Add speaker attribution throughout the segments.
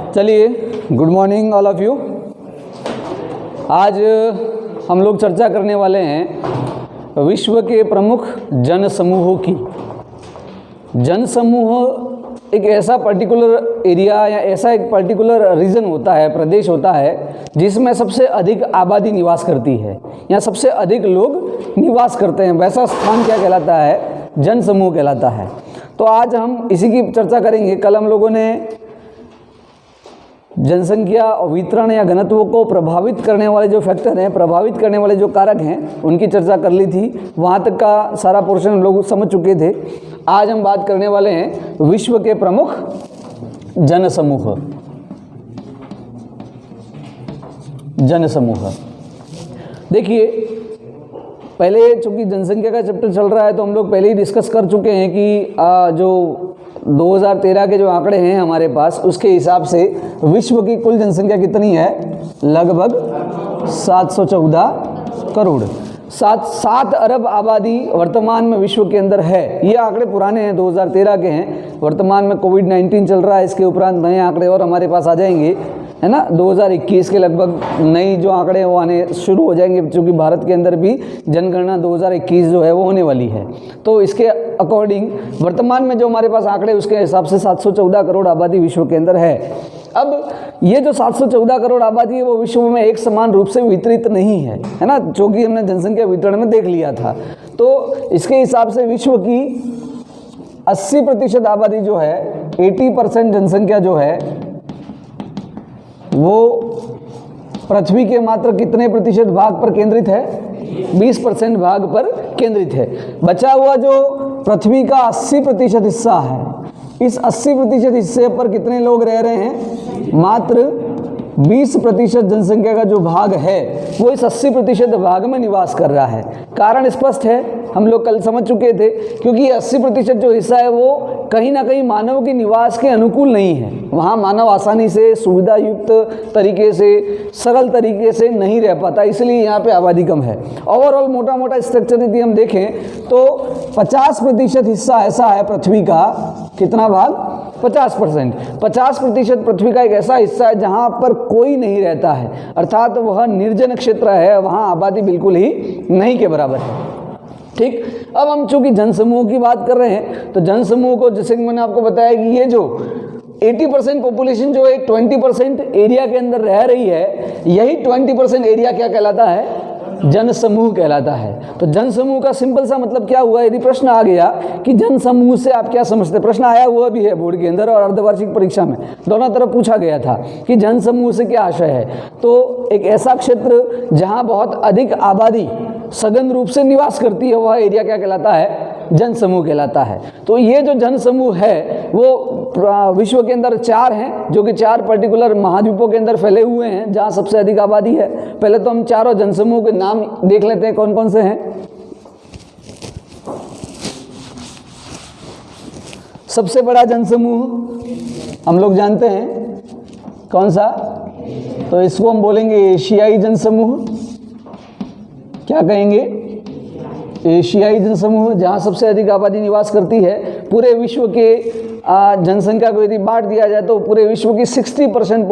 Speaker 1: चलिए, good morning all of you. आज हम लोग चर्चा करने वाले हैं विश्व के प्रमुख जनसमूहों की। जनसमूह एक ऐसा पर्टिकुलर एरिया या ऐसा एक पर्टिकुलर रीजन होता है, प्रदेश होता है, जिसमें सबसे अधिक आबादी निवास करती है या सबसे अधिक लोग निवास करते हैं। वैसा स्थान क्या कहलाता है? जनसमूह कहलाता है। तो आज हम इसी की चर्चा करेंगे। कल हम लोगों ने जनसंख्या वितरण या घनत्व को प्रभावित करने वाले जो फैक्टर हैं, प्रभावित करने वाले जो कारक हैं, उनकी चर्चा कर ली थी। वहाँ तक का सारा पोर्शन हम लोग समझ चुके थे। आज हम बात करने वाले हैं विश्व के प्रमुख जनसमूह। जनसमूह देखिए, पहले चूंकि जनसंख्या का चैप्टर चल रहा है तो हम लोग पहले ही डिस्कस कर चुके हैं कि जो 2013 के जो आंकड़े हैं हमारे पास, उसके हिसाब से विश्व की कुल जनसंख्या कितनी है? लगभग 714 करोड़। 7 अरब आबादी वर्तमान में विश्व के अंदर है। ये आंकड़े पुराने हैं, 2013 के हैं। वर्तमान में कोविड-19 चल रहा है, इसके उपरांत नए आंकड़े और हमारे पास आ जाएंगे, है ना। 2021 के लगभग नई जो आंकड़े हैं वो आने शुरू हो जाएंगे, क्योंकि भारत के अंदर भी जनगणना 2021 जो है वो होने वाली है। तो इसके अकॉर्डिंग वर्तमान में जो हमारे पास आंकड़े, उसके हिसाब से 714 करोड़ आबादी विश्व के अंदर है। अब ये जो 714 करोड़ आबादी है वो विश्व में एक समान रूप से वितरित नहीं है ना, जो कि हमने जनसंख्या वितरण में देख लिया था। तो इसके हिसाब से विश्व की 80% आबादी जो है, 80% जनसंख्या जो है, वो पृथ्वी के मात्र कितने प्रतिशत भाग पर केंद्रित है? 20% भाग पर केंद्रित है। बचा हुआ जो पृथ्वी का 80% हिस्सा है, इस 80% हिस्से पर कितने लोग रह रहे हैं? मात्र 20% जनसंख्या का जो भाग है वो इस 80% भाग में निवास कर रहा है। कारण स्पष्ट है, हम लोग कल समझ चुके थे, क्योंकि 80% जो हिस्सा है वो कहीं ना कहीं मानव के निवास के अनुकूल नहीं है। वहाँ मानव आसानी से, सुविधा युक्त तरीके से, सरल तरीके से नहीं रह पाता, इसलिए यहाँ पे आबादी कम है। ओवरऑल मोटा मोटा स्ट्रक्चर यदि हम देखें तो 50% हिस्सा ऐसा है पृथ्वी का। कितना भाग? 50%। 50% पृथ्वी का एक ऐसा हिस्सा है जहाँ पर कोई नहीं रहता है, अर्थात वह निर्जन क्षेत्र है, वहाँ आबादी बिल्कुल ही नहीं के बराबर है। ठीक, अब हम चूंकि जनसमूह की बात कर रहे हैं तो जनसमूह को, जैसे कि मैंने आपको बताया कि ये जो 80% पॉपुलेशन जो है 20% एरिया के अंदर रह रही है, यही 20% एरिया क्या कहलाता है? जनसमूह कहलाता है। तो जनसमूह का सिंपल सा मतलब क्या हुआ? यदि प्रश्न आ गया कि जनसमूह से आप क्या समझते, प्रश्न आया हुआ भी है बोर्ड के अंदर और अर्धवार्षिक परीक्षा में, दोनों तरफ पूछा गया था कि जनसमूह से क्या आशय है। तो एक ऐसा क्षेत्र जहां बहुत अधिक आबादी सघन रूप से निवास करती है, वह एरिया क्या कहलाता है? जनसमूह कहलाता है। तो ये जो जनसमूह है वो विश्व के अंदर 4 हैं, जो कि 4 पर्टिकुलर महाद्वीपों के अंदर फैले हुए हैं, जहां सबसे अधिक आबादी है। पहले तो हम चारों जनसमूह के नाम देख लेते हैं, कौन कौन से हैं। सबसे बड़ा जनसमूह हम लोग जानते हैं, कौन सा? तो इसको हम बोलेंगे एशियाई जनसमूह। क्या कहेंगे? एशियाई जनसमूह, जहाँ सबसे अधिक आबादी निवास करती है। पूरे विश्व के जनसंख्या को यदि बांट दिया जाए तो पूरे विश्व की 60%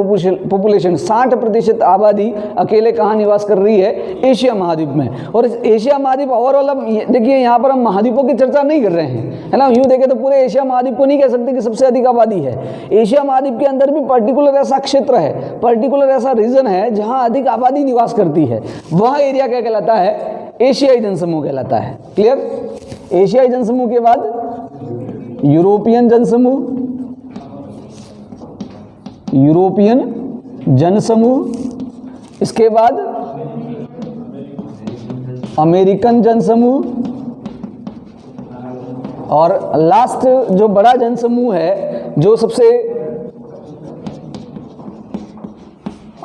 Speaker 1: पॉपुलेशन, 60% आबादी अकेले कहाँ निवास कर रही है? एशिया महाद्वीप में। और इस एशिया महाद्वीप ओवरऑल, अब देखिए यहाँ पर हम महाद्वीपों की चर्चा नहीं कर रहे हैं, है ना। यूँ देखें तो पूरे एशिया महाद्वीप को नहीं कह सकते कि सबसे अधिक आबादी है। एशिया महाद्वीप के अंदर भी पर्टिकुलर ऐसा क्षेत्र है, पर्टिकुलर ऐसा रीजन है जहाँ अधिक आबादी निवास करती है। वह एरिया क्या कहलाता है? एशियाई जनसमूह कहलाता है। क्लियर? एशियाई जनसमूह के बाद यूरोपियन जनसमूह, यूरोपियन जनसमूह, इसके बाद अमेरिकन जनसमूह, और लास्ट जो बड़ा जनसमूह है, जो सबसे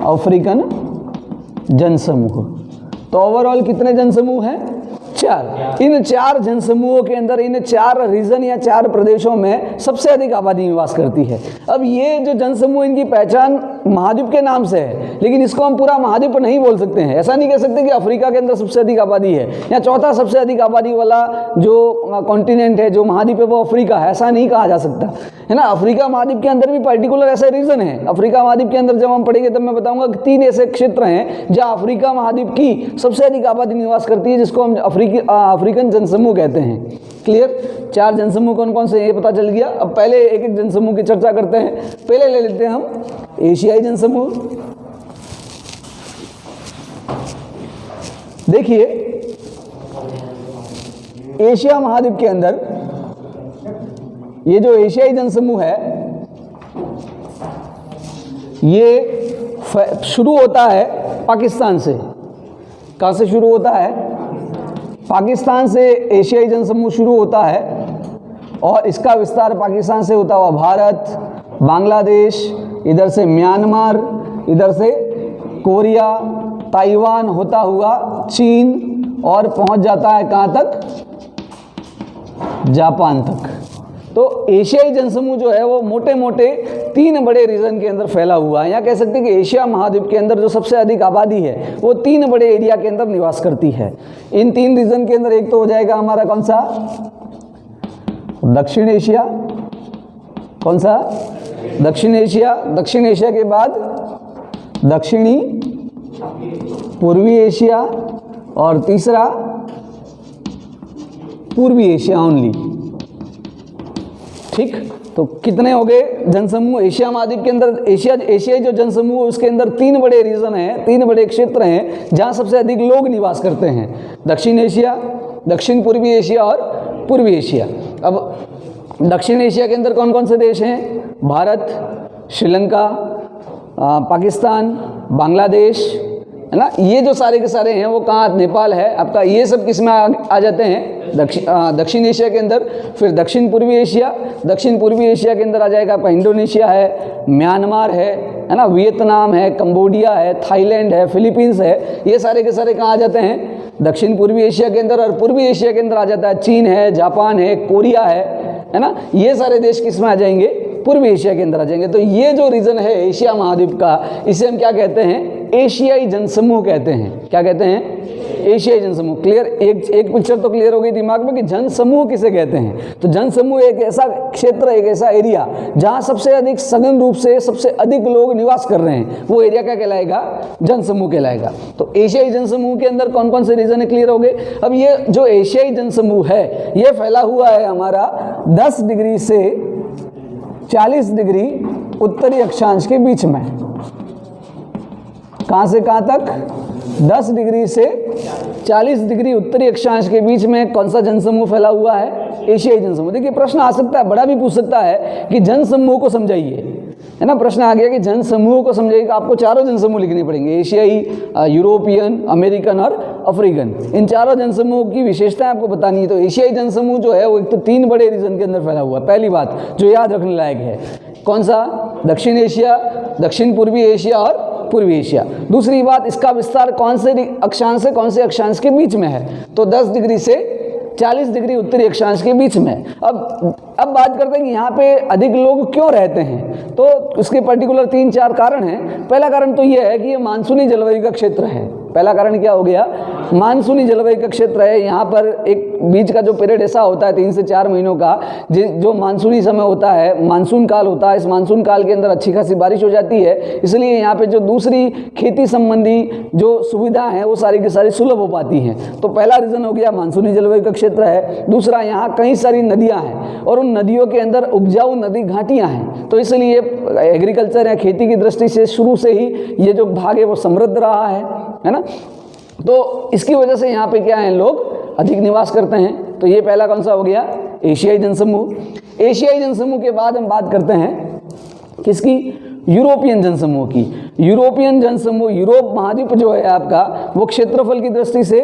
Speaker 1: अफ्रीकन जनसमूह। तो ओवरऑल कितने जनसमूह हैं? 4। इन 4 जनसमूहों के अंदर, इन 4 रीजन या 4 प्रदेशों में सबसे अधिक आबादी निवास करती है। अब ये जो जनसमूह, इनकी पहचान महाद्वीप के नाम से है, लेकिन इसको हम पूरा महाद्वीप नहीं बोल सकते हैं। ऐसा नहीं कह सकते कि अफ्रीका के अंदर सबसे अधिक आबादी है या चौथा सबसे अधिक आबादी वाला जो कॉन्टिनेंट है, जो महाद्वीप है, वो अफ्रीका है, ऐसा नहीं कहा जा सकता है ना। अफ्रीका महाद्वीप के अंदर भी पर्टिकुलर ऐसे रीजन है। अफ्रीका महाद्वीप के अंदर जब हम पढ़ेंगे तब मैं बताऊंगा कि 3 ऐसे क्षेत्र हैं जहाँ अफ्रीका महाद्वीप की सबसे अधिक आबादी निवास करती है, जिसको हम अफ्रीकन जनसमूह कहते हैं। क्लियर? 4 जनसमूह कौन कौन से ये पता चल गया। अब पहले एक एक जनसमूह की चर्चा करते हैं। पहले ले लेते हैं हम एशियाई जनसमूह। देखिए, एशिया महाद्वीप के अंदर ये जो एशियाई जनसमूह है, ये शुरू होता है पाकिस्तान से। कहाँ से शुरू होता है? पाकिस्तान से एशियाई जनसमूह शुरू होता है और इसका विस्तार पाकिस्तान से होता हुआ भारत, बांग्लादेश, इधर से म्यांमार, इधर से कोरिया, ताइवान होता हुआ चीन और पहुंच जाता है कहाँ तक? जापान तक। तो एशियाई जनसमूह जो है वो मोटे मोटे 3 बड़े रीजन के अंदर फैला हुआ है। या कह सकते हैं कि एशिया महाद्वीप के अंदर जो सबसे अधिक आबादी है वो 3 बड़े एरिया के अंदर निवास करती है। इन 3 रीजन के अंदर एक तो हो जाएगा हमारा कौन सा? दक्षिण एशिया। कौन सा? दक्षिण एशिया। दक्षिण एशिया के बाद दक्षिणी पूर्वी एशिया और तीसरा पूर्वी एशिया ओनली। ठीक, तो कितने हो गए जनसमूह एशिया महाद्वीप के अंदर? एशियाई जो जनसमूह उसके अंदर 3 बड़े रीजन हैं, 3 बड़े क्षेत्र हैं जहां सबसे अधिक लोग निवास करते हैं। दक्षिण एशिया, दक्षिण पूर्वी एशिया और पूर्वी एशिया। अब दक्षिण एशिया के अंदर कौन कौन से देश हैं? भारत, श्रीलंका, पाकिस्तान, बांग्लादेश, है ना। ये जो सारे के सारे हैं वो कहाँ? नेपाल है आपका। ये सब किस में आ जाते हैं? दक्षिण एशिया के अंदर। फिर दक्षिण पूर्वी एशिया, दक्षिण पूर्वी एशिया के अंदर आ जाएगा आपका इंडोनेशिया है, म्यांमार है ना, वियतनाम है, कंबोडिया है, थाईलैंड है, फिलीपींस है। ये सारे के सारे कहाँ आ जाते हैं? दक्षिण पूर्वी एशिया के अंदर। और पूर्वी एशिया के अंदर आ जाता है चीन है, जापान है, कोरिया है ना। ये सारे देश किस में आ जाएंगे? पूर्वी एशिया के अंदर आ जाएंगे। तो ये जो रीजन है एशिया महाद्वीप का, इसे हम क्या कहते हैं? एशियाई जनसमूह कहते हैं। क्या कहते हैं? एशियाई जनसमूह। क्लियर? एक पिक्चर तो क्लियर हो गई दिमाग में कि जनसमूह किसे कहते हैं। तो जनसमूह एक ऐसा क्षेत्र, एक ऐसा एरिया जहां सबसे अधिक सघन रूप से सबसे अधिक लोग निवास कर रहे हैं, वो एरिया क्या कहलाएगा? जनसमूह कहलाएगा। तो एशियाई जनसमूह के अंदर कौन कौन से रीजन है? क्लियर हो गए। अब ये जो एशियाई जनसमूह है ये फैला हुआ है हमारा 10 डिग्री से 40 डिग्री उत्तरी अक्षांश के बीच में। कहाँ से कहाँ तक? 10 डिग्री से 40 डिग्री उत्तरी अक्षांश के बीच में कौन सा जनसमूह फैला हुआ है? एशियाई जनसमूह। देखिए, प्रश्न आ सकता है, बड़ा भी पूछ सकता है कि जनसमूह को समझाइए, है ना। प्रश्न आ गया कि जनसमूह को समझाइए। आपको 4 जनसमूह लिखने पड़ेंगे, एशियाई, यूरोपियन, अमेरिकन और अफ्रीकन। इन 4 जनसमूह की विशेषताएं आपको बतानी है। तो एशियाई जनसमूह जो है वो एक तो 3 बड़े रीजन के अंदर फैला हुआ है। पहली बात जो याद रखने लायक है, कौन सा? दक्षिण एशिया, दक्षिण पूर्वी एशिया और पूर्वी एशिया। दूसरी बात, इसका विस्तार कौन से अक्षांश से कौन से अक्षांश के बीच में है? तो 10 डिग्री से 40 डिग्री उत्तरी अक्षांश के बीच में। अब बात करते हैं कि यहाँ पे अधिक लोग क्यों रहते हैं। तो उसके पर्टिकुलर 3-4 कारण हैं। पहला कारण तो ये है कि ये मानसूनी जलवायु का क्षेत्र है। पहला कारण क्या हो गया? मानसूनी जलवायु का क्षेत्र है। यहाँ पर एक बीच का जो पीरियड ऐसा होता है 3 से 4 महीनों का, जो मानसूनी समय होता है, मानसून काल होता है। इस मानसून काल के अंदर अच्छी खासी बारिश हो जाती है, इसलिए यहाँ पे जो दूसरी खेती संबंधी जो सुविधा हैं वो सारी की सारी सुलभ हो पाती हैं। तो पहला रीज़न हो गया मानसूनी जलवायु का क्षेत्र है। दूसरा, यहाँ कई सारी नदियाँ हैं और उन नदियों के अंदर उपजाऊ नदी घाटियाँ हैं, तो इसलिए एग्रीकल्चर या खेती की दृष्टि से शुरू से ही ये जो भाग है वो समृद्ध रहा है ना। तो इसकी वजह से यहाँ पे क्या है, लोग अधिक निवास करते हैं। तो ये पहला कौन सा हो गया? एशियाई जनसमूह। एशियाई जनसमूह के बाद हम बात करते हैं किसकी? यूरोपियन जनसमूह की। यूरोपियन जनसमूह, यूरोप महाद्वीप जो है आपका, वो क्षेत्रफल की दृष्टि से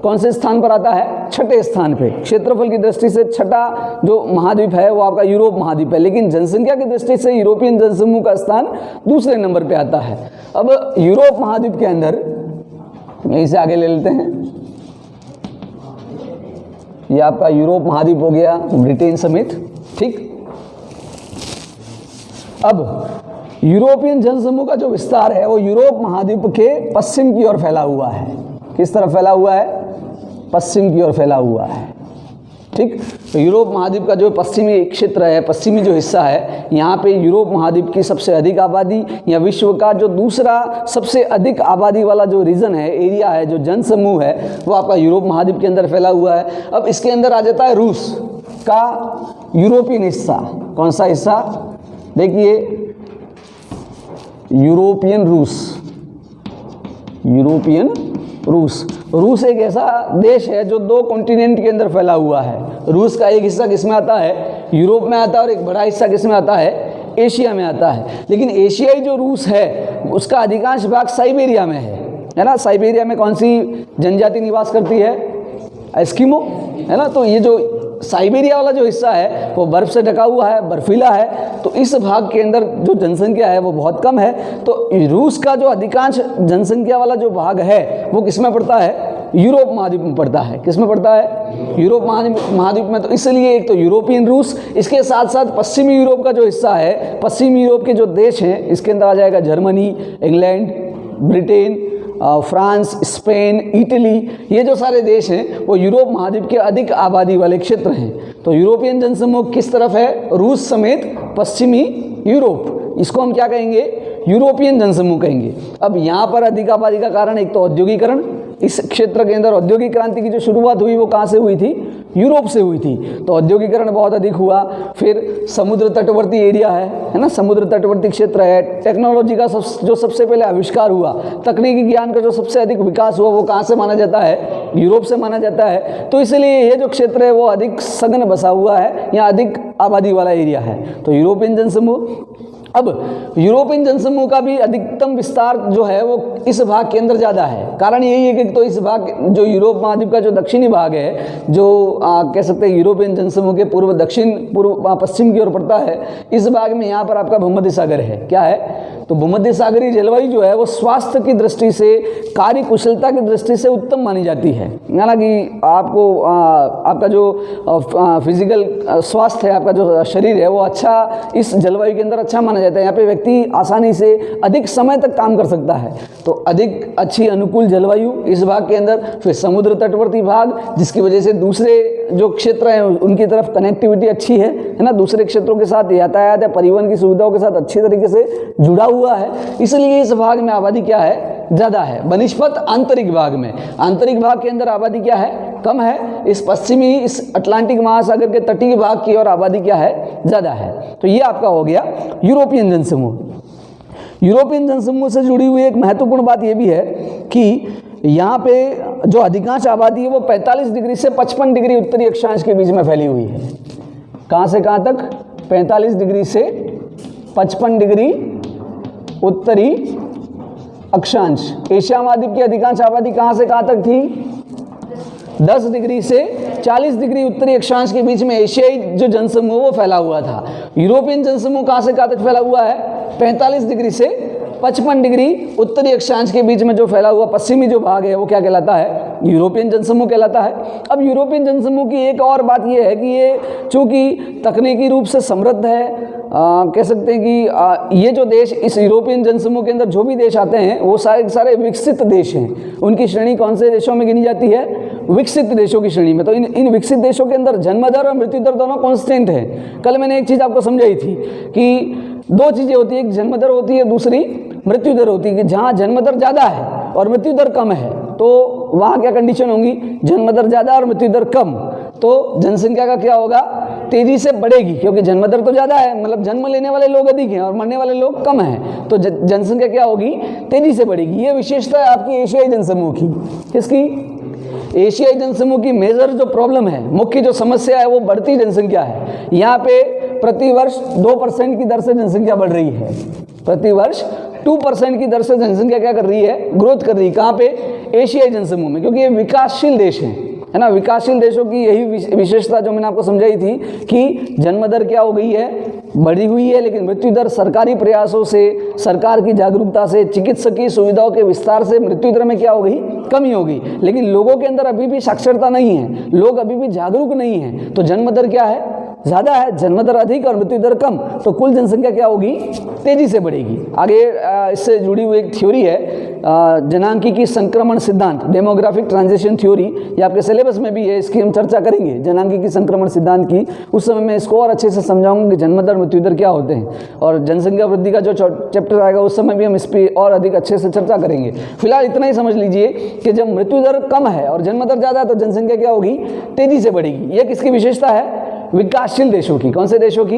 Speaker 1: कौन से स्थान पर आता है? 6ठे स्थान पे। क्षेत्रफल की दृष्टि से 6ठा जो महाद्वीप है वो आपका यूरोप महाद्वीप है, लेकिन जनसंख्या की दृष्टि से यूरोपियन जनसमूह का स्थान दूसरे नंबर पे आता है। अब यूरोप महाद्वीप के अंदर यहीं से आगे ले लेते हैं, ये आपका यूरोप महाद्वीप हो गया, ब्रिटेन समेत। ठीक, अब यूरोपियन जनसमूह का जो विस्तार है वो यूरोप महाद्वीप के पश्चिम की ओर फैला हुआ है। किस तरफ फैला हुआ है? पश्चिम की ओर फैला हुआ है। ठीक, तो यूरोप महाद्वीप का जो पश्चिमी क्षेत्र है, पश्चिमी जो हिस्सा है, यहाँ पे यूरोप महाद्वीप की सबसे अधिक आबादी या विश्व का जो दूसरा सबसे अधिक आबादी वाला जो रीजन है, एरिया है, जो जनसमूह है, वो आपका यूरोप महाद्वीप के अंदर फैला हुआ है। अब इसके अंदर आ जाता है रूस का यूरोपियन हिस्सा। कौन सा हिस्सा? देखिए, यूरोपियन रूस। यूरोपियन रूस। रूस एक ऐसा देश है जो 2 कॉन्टिनेंट के अंदर फैला हुआ है। रूस का एक हिस्सा किस में आता है? यूरोप में आता है, और एक बड़ा हिस्सा किस में आता है? एशिया में आता है। लेकिन एशियाई जो रूस है उसका अधिकांश भाग साइबेरिया में है ना। साइबेरिया में कौन सी जनजाति निवास करती है? एस्किमो, है ना। तो ये जो साइबेरिया वाला जो हिस्सा है वो बर्फ से ढका हुआ है, बर्फीला है, तो इस भाग के अंदर जो जनसंख्या है वो बहुत कम है। तो रूस का जो अधिकांश जनसंख्या वाला जो भाग है वो किस में पड़ता है? यूरोप महाद्वीप में पड़ता है। किस में पड़ता है? यूरोप महाद्वीप में। तो इसलिए एक तो यूरोपियन रूस, इसके साथ साथ पश्चिमी यूरोप का जो हिस्सा है, पश्चिमी यूरोप के जो देश हैं, इसके अंदर आ जाएगा Germany, England, Britain, France, Spain, Italy, ये जो सारे देश हैं वो यूरोप महाद्वीप के अधिक आबादी वाले क्षेत्र हैं। तो यूरोपियन जनसमूह किस तरफ है? रूस समेत पश्चिमी यूरोप। इसको हम क्या कहेंगे? यूरोपियन जनसमूह कहेंगे। अब यहाँ पर अधिक आबादी का कारण एक तो औद्योगिकरण। इस क्षेत्र के अंदर औद्योगिक क्रांति की जो शुरुआत हुई वो कहाँ से हुई थी? यूरोप से हुई थी। तो औद्योगिकरण बहुत अधिक हुआ। फिर समुद्र तटवर्ती एरिया है ना, समुद्र तटवर्ती क्षेत्र है। टेक्नोलॉजी का जो सबसे पहले आविष्कार हुआ, तकनीकी ज्ञान का जो सबसे अधिक विकास हुआ, वो कहाँ से माना जाता है? यूरोप से माना जाता है। तो इसलिए ये जो क्षेत्र है वो अधिक सघन बसा हुआ है, या अधिक आबादी वाला एरिया है। तो यूरोपियन जनसमूह। अब यूरोपियन जनसमूह का भी अधिकतम विस्तार जो है वो इस भाग के अंदर ज़्यादा है। कारण यही है कि तो इस भाग, जो यूरोप महाद्वीप का जो दक्षिणी भाग है, जो कह सकते हैं यूरोपियन जनसमूह के पूर्व पश्चिम की ओर पड़ता है, इस भाग में यहाँ पर आपका भूमध्य सागर है। क्या है? तो भूमध्य सागरीय जलवायु जो है वो स्वास्थ्य की दृष्टि से, कार्य कुशलता की दृष्टि से उत्तम मानी जाती है। हालांकि आपको आपका जो फिजिकल स्वास्थ्य है, आपका जो शरीर है वो अच्छा, इस जलवायु के अंदर अच्छा माना जाता है। यहाँ पे व्यक्ति आसानी से अधिक समय तक काम कर सकता है। तो अधिक अच्छी अनुकूल जलवायु इस भाग के अंदर। फिर समुद्र तटवर्ती भाग, जिसकी वजह से दूसरे जो क्षेत्र हैं उनकी तरफ कनेक्टिविटी अच्छी है ना, दूसरे क्षेत्रों के साथ यातायात या परिवहन की सुविधाओं के साथ अच्छी तरीके से जुड़ा हुआ है। इसलिए इस भाग में आबादी क्या है? ज़्यादा है। बनिस्पत आंतरिक भाग में, आंतरिक भाग के अंदर आबादी क्या है? कम है। इस पश्चिमी, इस अटलांटिक महासागर के तटीय भाग की ओर आबादी क्या है? ज़्यादा है। तो ये आपका हो गया यूरोपियन जनसमूह। यूरोपियन जनसमूह से जुड़ी हुई एक महत्वपूर्ण बात यह भी है कि यहाँ पे जो अधिकांश आबादी है वो 45 डिग्री से 55 डिग्री उत्तरी अक्षांश के बीच में फैली हुई है। कहाँ से कहाँ तक? 45 डिग्री से 55 डिग्री उत्तरी अक्षांश। एशिया महाद्वीप की अधिकांश आबादी कहाँ से कहाँ तक थी? 10 डिग्री से 40 डिग्री उत्तरी अक्षांश के बीच में एशियाई जो जनसमूह वो फैला हुआ था। यूरोपियन जनसमूह कहाँ से कहाँ तक फैला हुआ है? 45 डिग्री से 55 डिग्री उत्तरी अक्षांश के बीच में जो फैला हुआ पश्चिमी जो भाग है वो क्या कहलाता है? यूरोपियन जनसमूह कहलाता है। अब यूरोपियन जनसमूह की एक और बात ये है कि ये चूँकि तकनीकी रूप से समृद्ध है, कह सकते हैं कि ये जो देश, इस यूरोपियन जनसमूह के अंदर जो भी देश आते हैं वो सारे विकसित देश हैं। उनकी श्रेणी कौन से देशों में गिनी जाती है? विकसित देशों की श्रेणी में। तो इन विकसित देशों के अंदर जन्म दर और मृत्यु दर दोनों कांस्टेंट है। कल मैंने एक चीज़ आपको समझाई थी कि 2 चीज़ें होती है, एक जन्म दर होती है, दूसरी मृत्यु दर होती है। कि जहाँ जन्म दर ज़्यादा है और मृत्यु दर कम है तो वहाँ क्या कंडीशन होंगी? जन्म दर ज़्यादा और मृत्यु दर कम, तो जनसंख्या का क्या होगा? तेजी से बढ़ेगी, क्योंकि जन्म दर तो ज़्यादा है, मतलब जन्म लेने वाले लोग अधिक हैं और मरने वाले लोग कम हैं, तो जनसंख्या क्या होगी? तेजी से बढ़ेगी। ये विशेषता है आपकी एशियाई जनसमूह की। किसकी? एशियाई जनसमूह की मेजर जो प्रॉब्लम है, मुख्य जो समस्या है वो बढ़ती जनसंख्या है। यहाँ पे प्रतिवर्ष 2% की दर से जनसंख्या बढ़ रही है। प्रतिवर्ष 2% की दर से जनसंख्या क्या कर रही है? ग्रोथ कर रही है। कहाँ पे? एशियाई जनसमूह में, क्योंकि ये विकासशील देश हैं, है ना। विकासशील देशों की यही विशेषता जो मैंने आपको समझाई थी कि जन्म दर क्या हो गई है? बढ़ी हुई है, लेकिन मृत्यु दर सरकारी प्रयासों से, सरकार की जागरूकता से, चिकित्सकीय सुविधाओं के विस्तार से मृत्यु दर में क्या हो गई? कमी हो गई। लेकिन लोगों के अंदर अभी भी साक्षरता नहीं है, लोग अभी भी जागरूक नहीं हैं, तो जन्म दर क्या है? ज़्यादा है, जन्म दर अधिक और मृत्यु दर कम, तो कुल जनसंख्या क्या होगी? तेजी से बढ़ेगी। आगे इससे जुड़ी हुई एक थ्योरी है जनांकीय संक्रमण सिद्धांत, डेमोग्राफिक ट्रांजिशन थ्योरी, ये आपके सिलेबस में भी है, इसकी हम चर्चा करेंगे जनांकीय संक्रमण सिद्धांत की। उस समय मैं इसको और अच्छे से समझाऊंगा कि जन्म दर मृत्यु दर क्या होते हैं, और जनसंख्या वृद्धि का जो चैप्टर आएगा उस समय भी हम इस पर और अधिक अच्छे से चर्चा करेंगे। फिलहाल इतना ही समझ लीजिए कि जब मृत्यु दर कम है और जन्म दर ज़्यादा है तो जनसंख्या क्या होगी? तेजी से बढ़ेगी। ये किसकी विशेषता है? विकासशील देशों की। कौन से देशों की?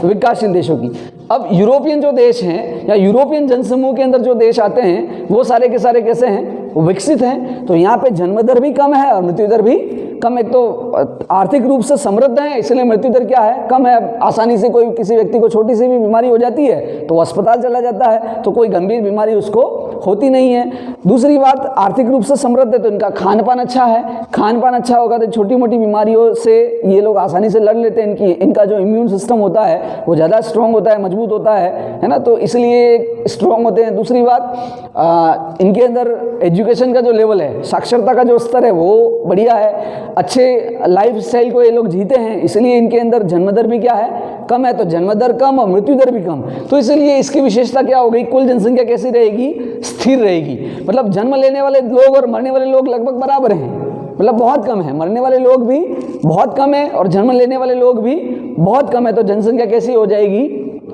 Speaker 1: विकासशील देशों की। अब यूरोपियन जो देश हैं या यूरोपियन जनसमूह के अंदर जो देश आते हैं वो सारे के सारे कैसे हैं? विकसित हैं। तो यहाँ पे जन्म दर भी कम है और मृत्यु दर भी कम। एक तो आर्थिक रूप से समृद्ध है इसलिए मृत्यु दर क्या है? कम है। आसानी से कोई किसी व्यक्ति को छोटी सी भी बीमारी हो जाती है तो अस्पताल चला जाता है, तो कोई गंभीर बीमारी उसको होती नहीं है। दूसरी बात, आर्थिक रूप से समृद्ध है तो इनका खान पान अच्छा है। खान पान अच्छा होगा तो छोटी मोटी बीमारियों से ये लोग आसानी से लड़ लेते हैं। इनका जो इम्यून सिस्टम होता है वो ज़्यादा स्ट्रॉन्ग होता है, मजबूत होता है ना, तो इसलिए स्ट्रॉन्ग होते हैं। दूसरी बात, इनके अंदर एजुकेशन का जो लेवल है, साक्षरता का जो स्तर है वो बढ़िया है। अच्छे लाइफ स्टाइल को ये लोग जीते हैं, इसलिए इनके अंदर जन्म दर भी क्या है? कम है। तो जन्म दर कम और मृत्यु दर भी कम, तो इसलिए इसकी विशेषता क्या हो गई? कुल जनसंख्या कैसी रहेगी? स्थिर रहेगी। मतलब जन्म लेने वाले लोग और मरने वाले लोग लगभग बराबर हैं, मतलब बहुत कम है। मरने वाले लोग भी बहुत कम है और जन्म लेने वाले लोग भी बहुत कम है। तो जनसंख्या कैसी हो जाएगी?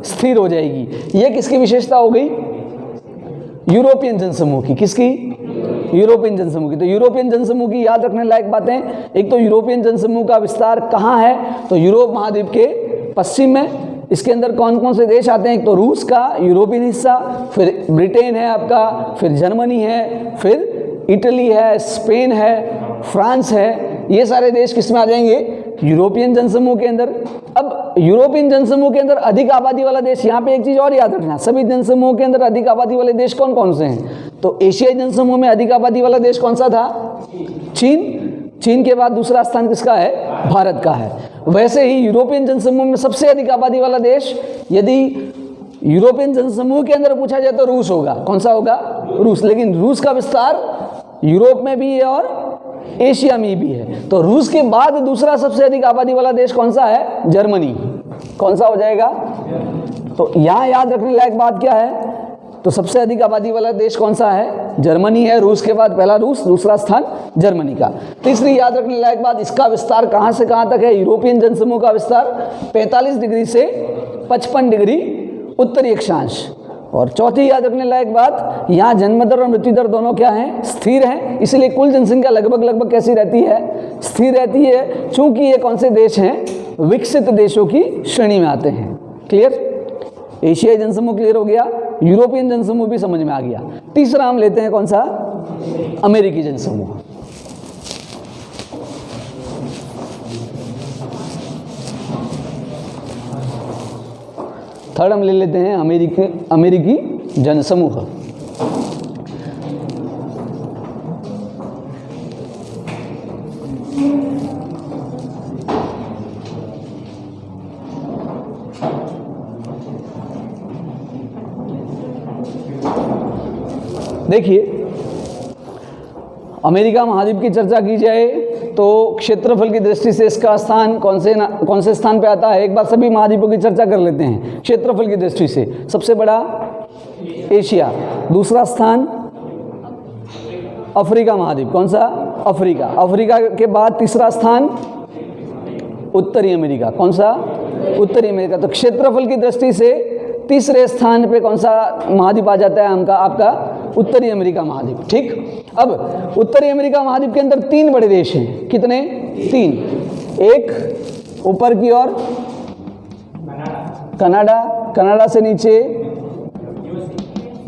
Speaker 1: स्थिर हो जाएगी। ये किसकी विशेषता हो गई? यूरोपियन जनसमूह की। किसकी? यूरोपियन जनसमूह की। तो यूरोपियन जनसमूह की याद रखने लायक बातें, एक तो यूरोपियन जनसमूह का विस्तार कहाँ है? तो यूरोप महाद्वीप के पश्चिम में। इसके अंदर कौन कौन से देश आते हैं? एक तो रूस का यूरोपियन हिस्सा, फिर ब्रिटेन है आपका, फिर जर्मनी है, फिर इटली है, स्पेन है, फ्रांस है। ये सारे देश किस में आ जाएंगे? यूरोपियन जनसमूह के अंदर। अब यूरोपियन जनसमूह के अंदर अधिक आबादी वाला देश, यहाँ पे एक चीज़ और याद रखना, सभी जनसमूह के अंदर अधिक आबादी वाले देश कौन कौन से हैं? तो एशियाई जनसमूह में अधिक आबादी वाला देश कौन सा था? चीन। चीन के बाद दूसरा स्थान किसका है? भारत का है। वैसे ही यूरोपियन जनसमूह में सबसे अधिक आबादी वाला देश यदि यूरोपियन जनसमूह के अंदर पूछा जाए तो रूस होगा। कौन सा होगा? रूस। लेकिन रूस का विस्तार यूरोप में भी है और एशिया में भी है। तो रूस के बाद दूसरा सबसे अधिक आबादी वाला देश कौन सा है? जर्मनी। कौन सा हो जाएगा? तो यहाँ याद रखने लायक बात क्या है? तो सबसे अधिक आबादी वाला देश कौन सा है? जर्मनी है। रूस के बाद पहला रूस, दूसरा स्थान जर्मनी का। तीसरी याद रखने लायक बात, इसका विस्तार कहाँ से कहाँ तक है? यूरोपियन जनसमूह का विस्तार 45 डिग्री से 55 डिग्री उत्तरी अक्षांश। और चौथी याद रखने लायक बात, यहाँ जन्म दर और मृत्यु दर दोनों क्या हैं? स्थिर हैं। इसलिए कुल जनसंख्या लगभग कैसी रहती है? स्थिर रहती है। चूंकि ये कौन से देश हैं? विकसित देशों की श्रेणी में आते हैं। क्लियर? एशियाई जनसमूह क्लियर हो गया, यूरोपियन जनसमूह भी समझ में आ गया। तीसरा हम लेते हैं कौन सा? अमेरिकी जनसमूह। थर्ड हम ले लेते हैं अमेरिकी जनसमूह। देखिए, अमेरिका महाद्वीप की चर्चा की जाए तो क्षेत्रफल की दृष्टि से इसका स्थान कौन से स्थान पे आता है? एक बार सभी महाद्वीपों की चर्चा कर लेते हैं। क्षेत्रफल की दृष्टि से सबसे बड़ा एशिया, दूसरा स्थान अफ्रीका महाद्वीप। कौन सा? अफ्रीका। अफ्रीका के बाद तीसरा स्थान उत्तरी अमेरिका। कौन सा? उत्तरी अमेरिका। तो क्षेत्रफल की दृष्टि से तीसरे स्थान पे कौन सा महाद्वीप आ जाता है? आपका उत्तरी अमेरिका महाद्वीप। ठीक। अब उत्तरी अमेरिका महाद्वीप के अंदर 3 बड़े देश हैं। कितने? 3। एक ऊपर की ओर कनाडा, कनाडा से नीचे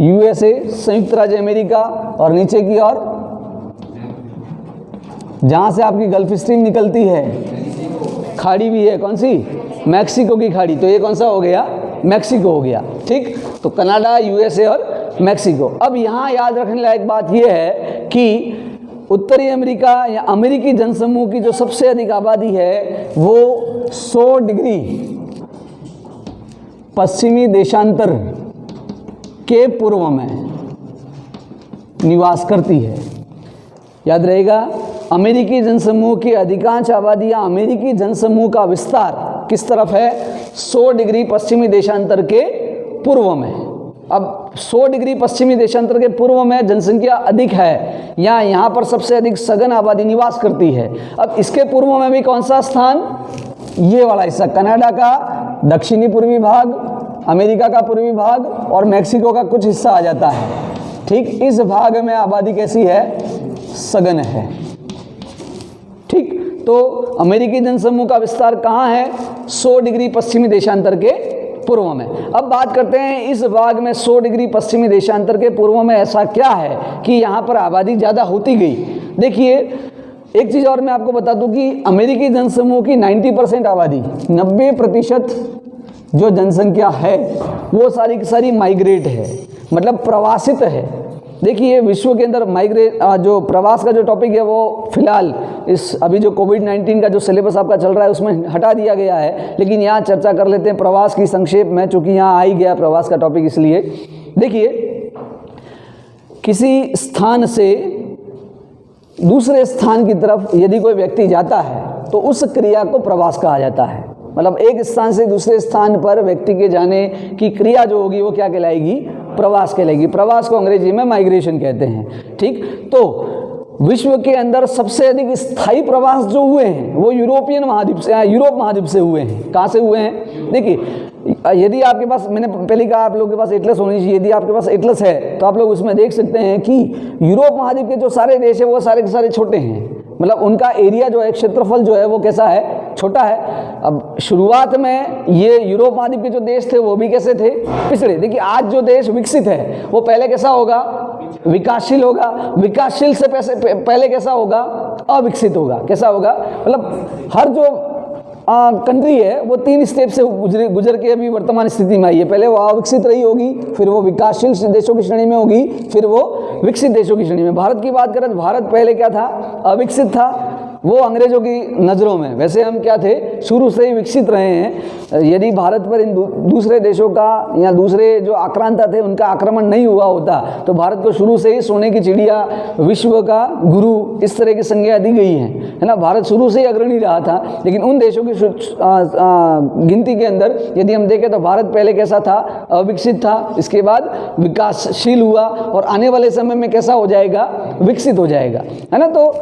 Speaker 1: यूएसए, संयुक्त राज्य अमेरिका, और नीचे की ओर जहां से आपकी गल्फ स्ट्रीम निकलती है, खाड़ी भी है। कौन सी? मैक्सिको की खाड़ी। तो ये कौन सा हो गया? मैक्सिको हो गया। ठीक। तो कनाडा, यूएसए और मैक्सिको। अब यहाँ याद रखने लायक बात यह है कि उत्तरी अमेरिका या अमेरिकी जनसमूह की जो सबसे अधिक आबादी है वो 100 डिग्री पश्चिमी देशांतर के पूर्व में निवास करती है। याद रहेगा, अमेरिकी जनसमूह की अधिकांश आबादियां अमेरिकी जनसमूह का विस्तार किस तरफ है? 100 डिग्री पश्चिमी देशांतर के पूर्व में। अब 100 डिग्री पश्चिमी देशांतर के पूर्व में जनसंख्या अधिक है, यहाँ पर सबसे अधिक सघन आबादी निवास करती है। अब इसके पूर्व में भी कौन सा स्थान? ये वाला हिस्सा, कनाडा का दक्षिणी पूर्वी भाग, अमेरिका का पूर्वी भाग और मैक्सिको का कुछ हिस्सा आ जाता है। ठीक, इस भाग में आबादी कैसी है? सघन है। ठीक, तो अमेरिकी जनसमूह का विस्तार कहाँ है? 100 डिग्री पश्चिमी देशांतर के पूर्व में। अब बात करते हैं इस भाग में 100 डिग्री पश्चिमी देशांतर के पूर्व में ऐसा क्या है कि यहाँ पर आबादी ज़्यादा होती गई। देखिए, एक चीज़ और मैं आपको बता दूं कि अमेरिकी जनसमूह की 90% आबादी, 90% जो जनसंख्या है वो सारी की सारी माइग्रेट है, मतलब प्रवासित है। देखिए, विश्व के अंदर जो प्रवास का जो टॉपिक है वो फिलहाल इस अभी जो कोविड-19 का जो सिलेबस आपका चल रहा है उसमें हटा दिया गया है, लेकिन यहाँ चर्चा कर लेते हैं प्रवास की संक्षेप में, चूँकि यहाँ आ ही गया प्रवास का टॉपिक। इसलिए देखिए, किसी स्थान से दूसरे स्थान की तरफ यदि कोई व्यक्ति जाता है तो उस क्रिया को प्रवास कहा जाता है। मतलब एक स्थान से दूसरे स्थान पर व्यक्ति के जाने की क्रिया जो होगी वो क्या कहलाएगी? प्रवास कहलाएगी। प्रवास को अंग्रेजी में माइग्रेशन कहते हैं। ठीक, तो विश्व के अंदर सबसे अधिक स्थायी प्रवास जो हुए हैं वो यूरोप महाद्वीप से हुए हैं। कहाँ से हुए हैं? देखिए, यदि आपके पास, मैंने पहले कहा आप लोगों के पास एटलस होनी चाहिए, यदि आपके पास एटलस है तो आप लोग उसमें देख सकते हैं कि यूरोप महाद्वीप के जो सारे देश है वो सारे के सारे छोटे हैं। मतलब उनका एरिया जो है, क्षेत्रफल जो है वो कैसा है? छोटा है। अब शुरुआत में ये यूरोप महाद्वीप के जो देश थे वो भी कैसे थे? पिछड़े। देखिए, आज जो देश विकसित है वो पहले कैसा होगा? विकासशील होगा। विकासशील से पहले कैसा होगा? अविकसित होगा। कैसा होगा? मतलब हर जो कंट्री है वो 3 स्टेप से गुजर के अभी वर्तमान स्थिति में आई है। पहले वो अविकसित रही होगी, फिर वो विकासशील देशों की श्रेणी में होगी, फिर वो विकसित देशों की श्रेणी में। भारत की बात करें तो भारत पहले क्या था? अविकसित था। वो अंग्रेजों की नज़रों में, वैसे हम क्या थे? शुरू से ही विकसित रहे हैं। यदि भारत पर इन दूसरे देशों का या दूसरे जो आक्रांता थे उनका आक्रमण नहीं हुआ होता तो भारत को शुरू से ही सोने की चिड़िया, विश्व का गुरु, इस तरह की संज्ञा दी गई है ना। भारत शुरू से ही अग्रणी रहा था। लेकिन उन देशों की गिनती के अंदर यदि हम देखें तो भारत पहले कैसा था? अविकसित था। इसके बाद विकासशील हुआ और आने वाले समय में कैसा हो जाएगा? विकसित हो जाएगा, है ना। तो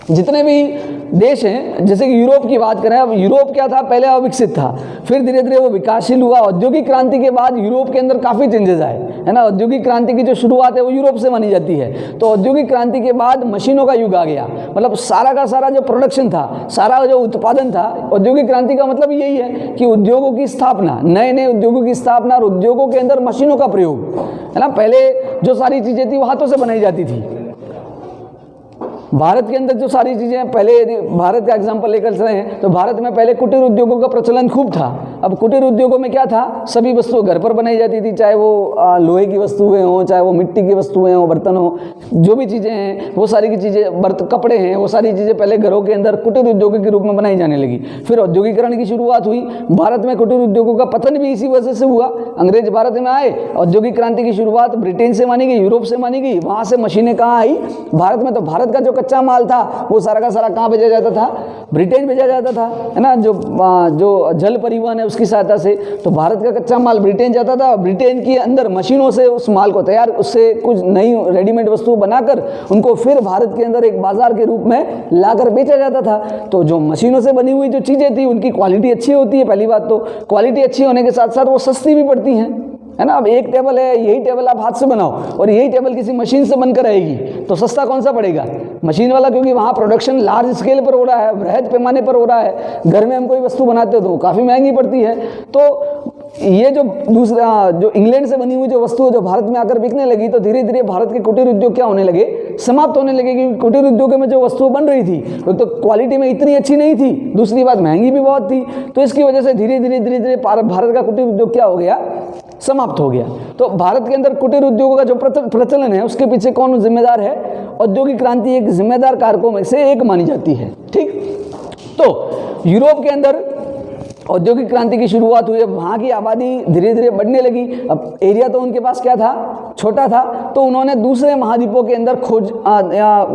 Speaker 1: जितने भी देश हैं, जैसे कि यूरोप की बात करें, अब यूरोप क्या था? पहले अविकसित था, फिर धीरे धीरे वो विकासशील हुआ। औद्योगिक क्रांति के बाद यूरोप के अंदर काफ़ी चेंजेस आए, है ना। औद्योगिक क्रांति की जो शुरुआत है वो यूरोप से मानी जाती है। तो औद्योगिक क्रांति के बाद मशीनों का युग आ गया। मतलब सारा का सारा जो प्रोडक्शन था, सारा जो उत्पादन था, औद्योगिक क्रांति का मतलब यही है कि उद्योगों की स्थापना, नए नए उद्योगों की स्थापना और उद्योगों के अंदर मशीनों का प्रयोग, है ना। पहले जो सारी चीज़ें थी वो हाथों से बनाई जाती थी। भारत के अंदर जो सारी चीज़ें, पहले यदि भारत का एग्जांपल लेकर चले हैं तो भारत में पहले कुटीर उद्योगों का प्रचलन खूब था। अब कुटीर उद्योगों में क्या था? सभी वस्तुएं घर पर बनाई जाती थी, चाहे वो लोहे की वस्तुएं हों, चाहे वो मिट्टी की वस्तुएं हों, बर्तन हो, जो भी चीज़ें हैं वो सारी की चीज़ें, कपड़े हैं, वो सारी चीज़ें पहले घरों के अंदर कुटीर उद्योगों के रूप में बनाई जाने लगी। फिर औद्योगिकरण की शुरुआत हुई। भारत में कुटीर उद्योगों का पतन भी इसी वजह से हुआ। अंग्रेज भारत में आए, औद्योगिक क्रांति की शुरुआत ब्रिटेन से मानी गई, यूरोप से मानी गई, वहाँ से मशीनें कहाँ आई? भारत में। तो भारत का जो कच्चा माल था वो सारा का सारा कहाँ भेजा जाता था? ब्रिटेन भेजा जाता था, है ना। जो जल परिवहन है उसकी सहायता से, तो भारत का कच्चा माल ब्रिटेन जाता था। ब्रिटेन के अंदर मशीनों से उस माल को तैयार, उससे कुछ नई रेडीमेड वस्तु बनाकर उनको फिर भारत के अंदर एक बाजार के रूप में लाकर बेचा जाता था। तो जो मशीनों से बनी हुई जो चीज़ें थी उनकी क्वालिटी अच्छी होती है। पहली बात तो क्वालिटी अच्छी होने के साथ साथ वो सस्ती भी पड़ती हैं, है ना। अब एक टेबल है, यही टेबल आप हाथ से बनाओ और यही टेबल किसी मशीन से बनकर आएगी तो सस्ता कौन सा पड़ेगा? मशीन वाला, क्योंकि वहाँ प्रोडक्शन लार्ज स्केल पर हो रहा है, बृहद पैमाने पर हो रहा है। घर में हम कोई वस्तु बनाते हो तो काफ़ी महंगी पड़ती है। तो ये जो दूसरा जो इंग्लैंड से बनी हुई जो वस्तु जो भारत में आकर बिकने लगी तो धीरे धीरे भारत के कुटीर उद्योग क्या होने लगे? समाप्त होने लगे। क्योंकि कुटीर उद्योगों में जो वस्तु बन रही थी वो तो क्वालिटी में इतनी अच्छी नहीं थी, दूसरी बात महंगी भी बहुत थी। तो इसकी वजह से धीरे धीरे भारत का कुटीर उद्योग क्या हो गया? समाप्त हो गया। तो भारत के अंदर कुटीर उद्योगों का जो प्रचलन है उसके पीछे कौन जिम्मेदार है? औद्योगिक क्रांति एक जिम्मेदार कारकों में से एक मानी जाती है। ठीक, तो यूरोप के अंदर औद्योगिक क्रांति की शुरुआत हुई, अब वहाँ की आबादी धीरे धीरे बढ़ने लगी। अब एरिया तो उनके पास क्या था, छोटा था, तो उन्होंने दूसरे महाद्वीपों के अंदर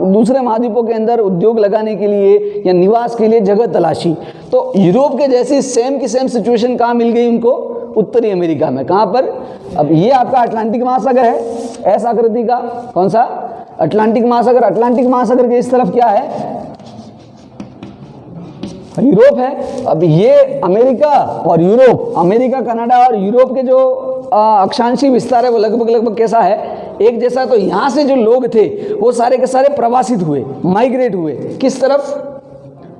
Speaker 1: दूसरे महाद्वीपों के अंदर उद्योग लगाने के लिए या निवास के लिए जगह तलाशी। तो यूरोप के जैसी सेम की सेम सिचुएशन कहाँ मिल गई उनको, उत्तरी अमेरिका में। कहाँ पर, अब ये आपका अटलांटिक महासागर है, एस आकृति का, कौन सा, अटलांटिक महासागर। अटलांटिक महासागर के इस तरफ क्या है, यूरोप है। अब ये अमेरिका और यूरोप, अमेरिका, कनाडा और यूरोप के जो अक्षांशीय विस्तार है वो लगभग कैसा है, एक जैसा। तो यहाँ से जो लोग थे वो सारे के सारे प्रवासित हुए, माइग्रेट हुए, किस तरफ,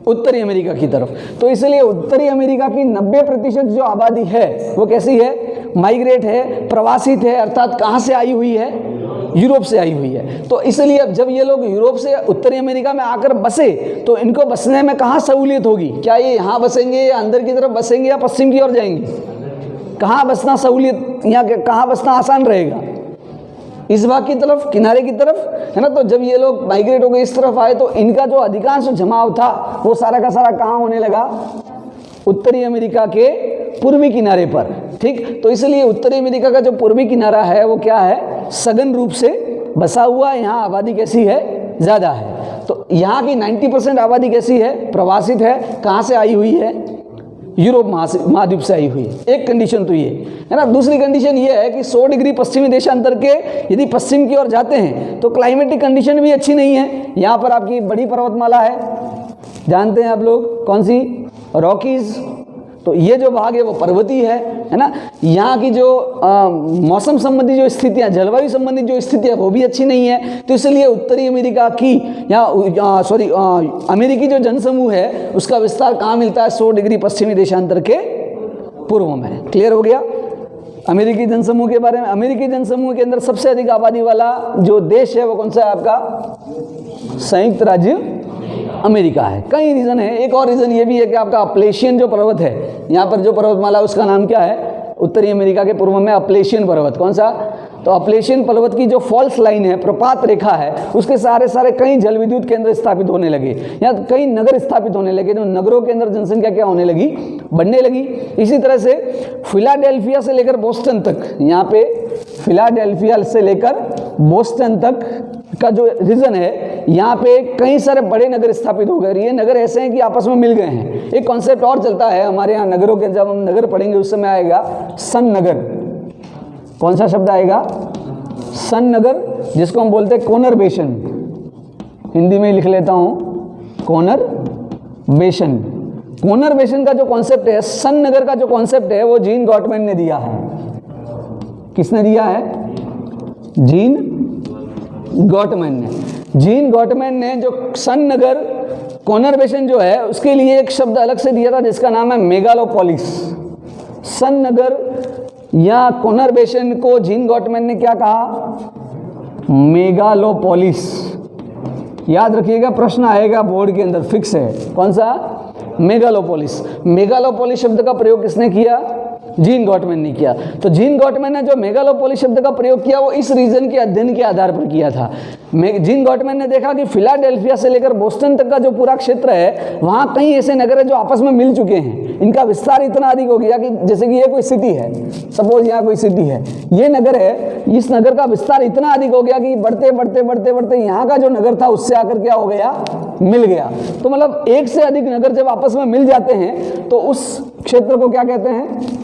Speaker 1: उत्तरी अमेरिका की तरफ। तो इसलिए उत्तरी अमेरिका की 90% जो आबादी है वो कैसी है, माइग्रेट है, प्रवासित है, अर्थात कहाँ से आई हुई है, यूरोप से आई हुई है। तो इसलिए अब जब ये लोग यूरोप से उत्तरी अमेरिका में आकर बसे तो इनको बसने में कहाँ सहूलियत होगी, क्या ये यहाँ बसेंगे या अंदर की तरफ बसेंगे या पश्चिम की ओर जाएंगे, कहाँ बसना सहूलियत, यहाँ कहाँ बसना आसान रहेगा, इस भाग की तरफ, किनारे की तरफ, है ना। तो जब ये लोग माइग्रेट हो गए इस तरफ आए तो इनका जो अधिकांश जमाव था वो सारा का सारा कहाँ होने लगा, उत्तरी अमेरिका के पूर्वी किनारे पर, ठीक। तो इसलिए उत्तरी अमेरिका का जो पूर्वी किनारा है वो क्या है, सघन रूप से बसा हुआ है, यहाँ आबादी कैसी है, ज़्यादा है। तो यहाँ की 90% आबादी कैसी है, प्रवासित है, कहाँ से आई हुई है, यूरोप महाद्वीप से आई हुई है। एक कंडीशन तो ये है ना। दूसरी कंडीशन ये है कि 100 डिग्री पश्चिमी देशांतर के यदि पश्चिम की ओर जाते हैं तो क्लाइमेटिक कंडीशन भी अच्छी नहीं है। यहाँ पर आपकी बड़ी पर्वतमाला है, जानते हैं आप लोग, कौन सी, रॉकीज। तो ये जो भाग है वो पर्वतीय है ना। यहाँ की जो मौसम संबंधी जो स्थितियाँ, जलवायु संबंधित जो स्थितियाँ वो भी अच्छी नहीं है। तो इसलिए उत्तरी अमेरिका की अमेरिकी जो जनसमूह है उसका विस्तार कहाँ मिलता है, 100 डिग्री पश्चिमी देशांतर के पूर्व में। क्लियर हो गया अमेरिकी जनसमूह के बारे में। अमेरिकी जनसमूह के अंदर सबसे अधिक आबादी वाला जो देश है वो कौन सा है आपका, संयुक्त राज्य अमेरिका है। कई रीज़न है, एक और रीज़न ये भी है कि आपका अपलेशियन जो पर्वत है, यहाँ पर जो पर्वतमाला उसका नाम क्या है, उत्तरी अमेरिका के पूर्व में अपलेशियन पर्वत, कौन सा, तो अपलेशियन पर्वत की जो फॉल्स लाइन है, प्रपात रेखा है, उसके सारे कई जल विद्युत केंद्र स्थापित होने लगे, या कई नगर स्थापित होने लगे। जो नगरों के अंदर जनसंख्या क्या होने लगी, बढ़ने लगी। इसी तरह से फिलाडेल्फिया से लेकर बोस्टन तक, यहाँ पे फिलाडेल्फिया से लेकर बोस्टन तक का जो रीजन है, यहाँ पे कई सारे बड़े नगर स्थापित हो गए। ये नगर ऐसे हैं कि आपस में मिल गए हैं। एक कॉन्सेप्ट और चलता है हमारे यहाँ नगरों के, जब हम नगर पढ़ेंगे उस समय आएगा सन नगर। कौन सा शब्द आएगा, सन नगर, जिसको हम बोलते हैं कोनर बेशन। हिंदी में लिख लेता हूँ, कोनर बेशन। कोनर बेशन का जो कॉन्सेप्ट है, सन नगर का जो कॉन्सेप्ट है, वो जीन गॉटमैन ने दिया है। किसने दिया है, जीन गॉटमैन ने। जीन गॉटमैन ने जो सन नगर, कोनर बेशन जो है, उसके लिए एक शब्द अलग से दिया था जिसका नाम है मेगालोपोलिस। सन नगर या कोनर बेशन को जीन गॉटमैन ने क्या कहा, मेगालोपोलिस। याद रखिएगा, प्रश्न आएगा बोर्ड के अंदर, फिक्स है। कौन सा, मेगालोपोलिस। मेगालोपोलिस शब्द का प्रयोग किसने किया, जीन गॉटमैन ने किया। तो जीन गॉटमैन ने जो मेगालोपोलिस शब्द का प्रयोग किया वो इस रीजन के अध्ययन के आधार पर किया था। जीन गॉटमैन ने देखा कि फिलाडेल्फिया से लेकर बोस्टन तक का जो पूरा क्षेत्र है, वहाँ कई ऐसे नगर है जो आपस में मिल चुके हैं। इनका विस्तार इतना अधिक हो गया कि जैसे कि ये कोई सिटी है, सपोज यहाँ कोई सिटी है, ये नगर है, इस नगर का विस्तार इतना अधिक हो गया कि बढ़ते बढ़ते बढ़ते बढ़ते यहाँ का जो नगर था उससे आकर क्या हो गया, मिल गया। तो मतलब एक से अधिक नगर जब आपस में मिल जाते हैं तो उस क्षेत्र को क्या कहते हैं,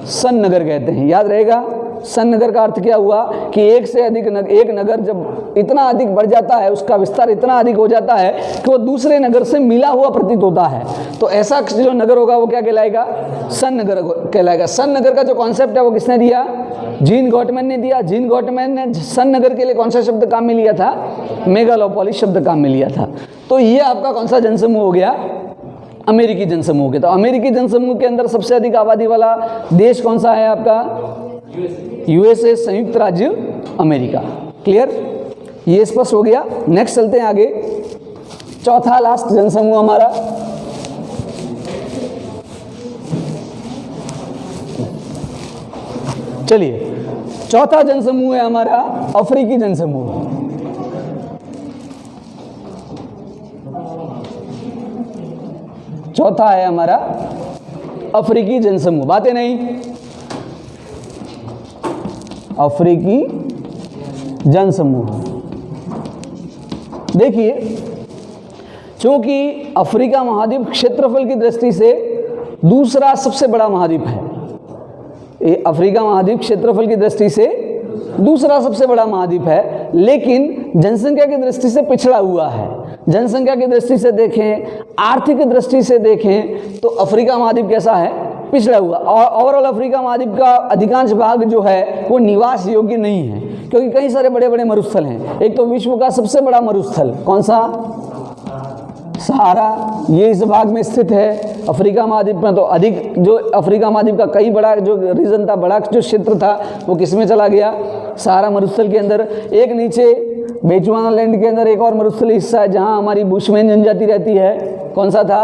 Speaker 1: सन नगर कहते हैं। याद रहेगा, सन नगर का अर्थ क्या हुआ कि एक से अधिक एक नगर जब इतना अधिक बढ़ जाता है, उसका विस्तार इतना अधिक हो जाता है कि वो दूसरे नगर से मिला हुआ प्रतीत होता है। तो ऐसा जो नगर होगा वो क्या कहलाएगा, सन नगर कहलाएगा। सन नगर का जो कॉन्सेप्ट है वो किसने दिया, जीन गॉटमैन ने दिया। जीन गॉटमैन ने सन नगर के लिए कौन सा शब्द काम में लिया था, मेगालोपोलिस शब्द काम में लिया था। तो ये आपका कौन सा जनसमूह हो गया, अमेरिकी जनसमूह के। तो अमेरिकी जनसमूह के अंदर सबसे अधिक आबादी वाला देश कौन सा है आपका, यूएसए, संयुक्त राज्य अमेरिका। क्लियर, ये स्पष्ट हो गया। नेक्स्ट चलते हैं आगे, चौथा लास्ट जनसमूह हमारा, चलिए चौथा जनसमूह है हमारा अफ्रीकी जनसमूह। चौथा है हमारा अफ्रीकी जनसमूह, बातें नहीं, अफ्रीकी जनसमूह। देखिए, चूंकि अफ्रीका महाद्वीप क्षेत्रफल की दृष्टि से दूसरा सबसे बड़ा महाद्वीप है, ये अफ्रीका महाद्वीप क्षेत्रफल की दृष्टि से दूसरा सबसे बड़ा महाद्वीप है, लेकिन जनसंख्या की दृष्टि से पिछड़ा हुआ है। जनसंख्या की दृष्टि से देखें, आर्थिक दृष्टि से देखें तो अफ्रीका महाद्वीप कैसा है, पिछड़ा हुआ। और ओवरऑल अफ्रीका महाद्वीप का अधिकांश भाग जो है वो निवास योग्य नहीं है, क्योंकि कई सारे बड़े बड़े मरुस्थल हैं। एक तो विश्व का सबसे बड़ा मरुस्थल कौन सा, सहारा, ये इस भाग में स्थित है। अफ्रीका महाद्वीप में तो अधिक, जो अफ्रीका महाद्वीप का कई बड़ा जो रीजन था, बड़ा जो क्षेत्र था, वो किस में चला गया, सहारा मरुस्थल के अंदर। एक नीचे बेचुआना लैंड के अंदर एक और मरुस्थल हिस्सा है जहां हमारी बुशमैन जनजाति रहती है, कौन सा था,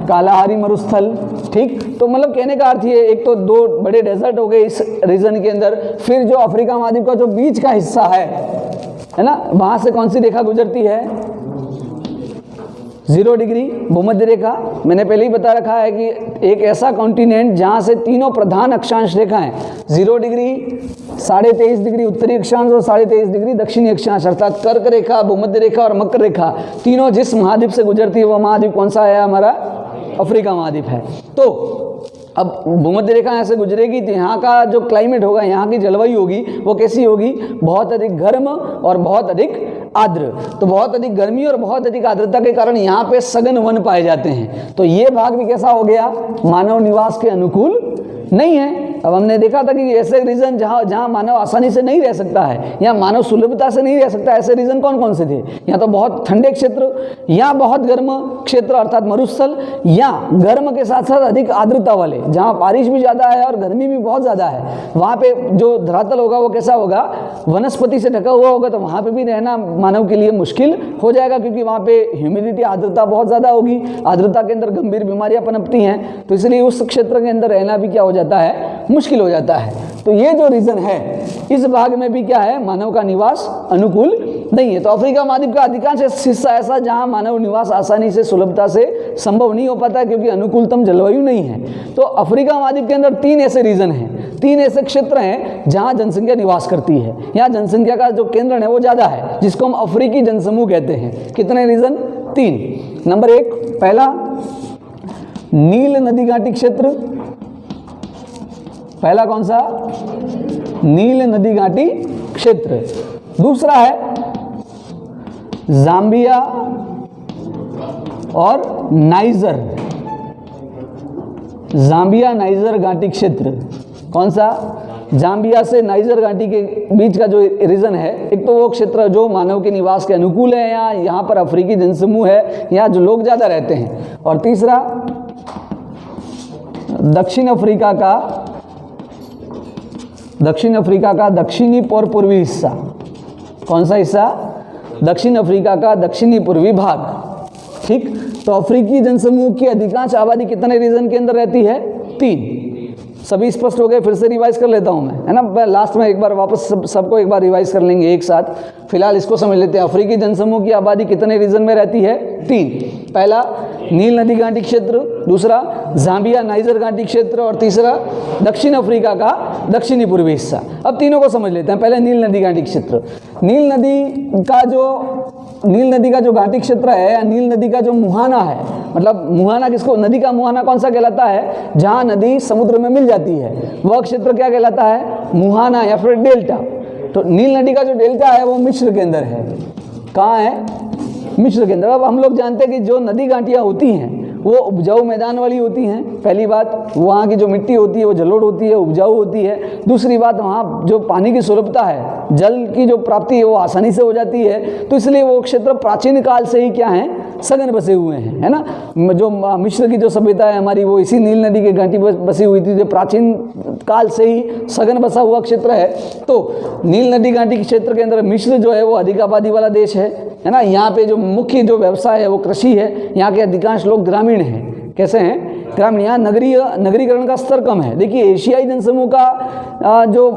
Speaker 1: कालाहारी मरुस्थल। ठीक, तो मतलब कहने का अर्थ ये, एक तो दो बड़े डेजर्ट हो गए इस रीजन के अंदर, फिर जो अफ्रीका महाद्वीप का जो बीच का हिस्सा है ना, वहां से कौन सी रेखा गुजरती है, 0 डिग्री भूमध्य रेखा। मैंने पहले ही बता रखा है कि एक ऐसा कॉन्टिनेंट जहां से तीनों प्रधान अक्षांश रेखाएं 0 डिग्री, 23.5 डिग्री उत्तरी अक्षांश और 23.5 डिग्री दक्षिणी अक्षांश, अर्थात कर्क रेखा, भूमध्य रेखा और मकर रेखा, तीनों जिस महाद्वीप से गुजरती है वो महाद्वीप कौन सा है, हमारा अफ्रीका महाद्वीप है। तो अब भूमध्य रेखा यहाँ से गुजरेगी तो यहाँ का जो क्लाइमेट होगा, यहाँ की जलवायु होगी, वो कैसी होगी, बहुत अधिक गर्म और बहुत अधिक आर्द्र। तो बहुत अधिक गर्मी और बहुत अधिक आर्द्रता के कारण यहाँ पे सघन वन पाए जाते हैं। तो ये भाग भी कैसा हो गया, मानव निवास के अनुकूल नहीं है। अब हमने देखा था कि ऐसे रीजन जहाँ मानव आसानी से नहीं रह सकता है, या मानव सुलभता से नहीं रह सकता, ऐसे रीजन कौन कौन से थे, या तो बहुत ठंडे क्षेत्र, या बहुत गर्म क्षेत्र अर्थात मरुस्थल, या गर्म के साथ साथ अधिक आर्द्रता वाले, जहाँ बारिश भी ज़्यादा है और गर्मी भी बहुत ज़्यादा है। वहाँ पे जो धरातल होगा वो कैसा होगा, वनस्पति से ढका हुआ होगा, तो वहाँ पे भी रहना मानव के लिए मुश्किल हो जाएगा, क्योंकि वहाँ पे ह्यूमिडिटी, आर्द्रता बहुत ज़्यादा होगी। आर्द्रता के अंदर गंभीर बीमारियाँ पनपती हैं, तो इसलिए उस क्षेत्र के अंदर रहना भी क्या हो जाता है, मुश्किल हो जाता है। तो ये जो रीजन है, इस भाग में भी क्या है, मानव का निवास अनुकूल नहीं है। तो अफ्रीका महाद्वीप का अधिकांश हिस्सा ऐसा जहां मानव निवास आसानी से, सुलभता से संभव नहीं हो पाता है, क्योंकि अनुकूलतम जलवायु नहीं है। तो अफ्रीका महाद्वीप के अंदर 3 ऐसे रीजन हैं, 3 ऐसे क्षेत्र हैं जहां जनसंख्या निवास करती है। यहाँ जनसंख्या का जो केंद्र है वो ज़्यादा है, जिसको हम अफ्रीकी जनसमूह कहते हैं। कितने रीजन, 3। नंबर 1, पहला नील नदी घाटी क्षेत्र, पहला कौन सा, नील नदी घाटी क्षेत्र। दूसरा है जाम्बिया और नाइजर, जाम्बिया नाइजर घाटी क्षेत्र। कौन सा, जाम्बिया से नाइजर घाटी के बीच का जो रीजन है, एक तो वो क्षेत्र जो मानव के निवास के अनुकूल है, यहाँ पर अफ्रीकी जनसमूह है, यहाँ जो लोग ज़्यादा रहते हैं। और तीसरा दक्षिण अफ्रीका का दक्षिणी और पूर्वी हिस्सा। कौन सा हिस्सा, दक्षिण अफ्रीका का दक्षिणी पूर्वी भाग। ठीक, तो अफ्रीकी जनसमूह की अधिकांश आबादी कितने रीजन के अंदर रहती है, 3। सभी स्पष्ट हो गए, फिर से रिवाइज कर लेता हूं मैं, है ना, लास्ट में एक बार वापस सबको एक बार रिवाइज कर लेंगे एक साथ। फिलहाल इसको समझ लेते हैं। अफ्रीकी जनसमूह की आबादी कितने रीजन में रहती है, 3। पहला नील नदी घाटी क्षेत्र, दूसरा जाम्बिया नाइजर घाटी क्षेत्र, और तीसरा दक्षिण अफ्रीका का दक्षिणी पूर्वी हिस्सा। अब तीनों को समझ लेते हैं। पहले नील नदी घाटी क्षेत्र। नील नदी का जो घाटी क्षेत्र है, या नील नदी का जो मुहाना है, मतलब मुहाना किसको, नदी का मुहाना कौन सा कहलाता है, जहाँ नदी समुद्र में मिल जाती है, वह क्षेत्र क्या कहलाता है, मुहाना या फिर डेल्टा। तो नील नदी का जो डेल्टा है वो मिस्र के अंदर है। कहाँ है, मिस्र के अंदर। अब हम लोग जानते हैं कि जो नदी घाटियाँ होती हैं वो उपजाऊ मैदान वाली होती हैं। पहली बात, वहाँ की जो मिट्टी होती है वो जलोढ़ होती है, उपजाऊ होती है। दूसरी बात, वहाँ जो पानी की सुलभता है, जल की जो प्राप्ति है वो आसानी से हो जाती है। तो इसलिए वो क्षेत्र प्राचीन काल से ही क्या है, सघन बसे हुए हैं, है ना। जो मिस्र की जो सभ्यता है हमारी, वो इसी नील नदी के घाटी बसी हुई थी, जो प्राचीन काल से ही सघन बसा हुआ क्षेत्र है। तो नील नदी घाटी के क्षेत्र के अंदर मिस्र जो है वो अधिक आबादी वाला देश है ना। यहाँ पे जो मुख्य जो व्यवसाय है वो कृषि है। यहाँ के अधिकांश लोग ग्रामीण हैं। कैसे हैं, ग्रामीण। यहाँ नगरीकरण का स्तर कम है। देखिए एशियाई जनसमूह का जो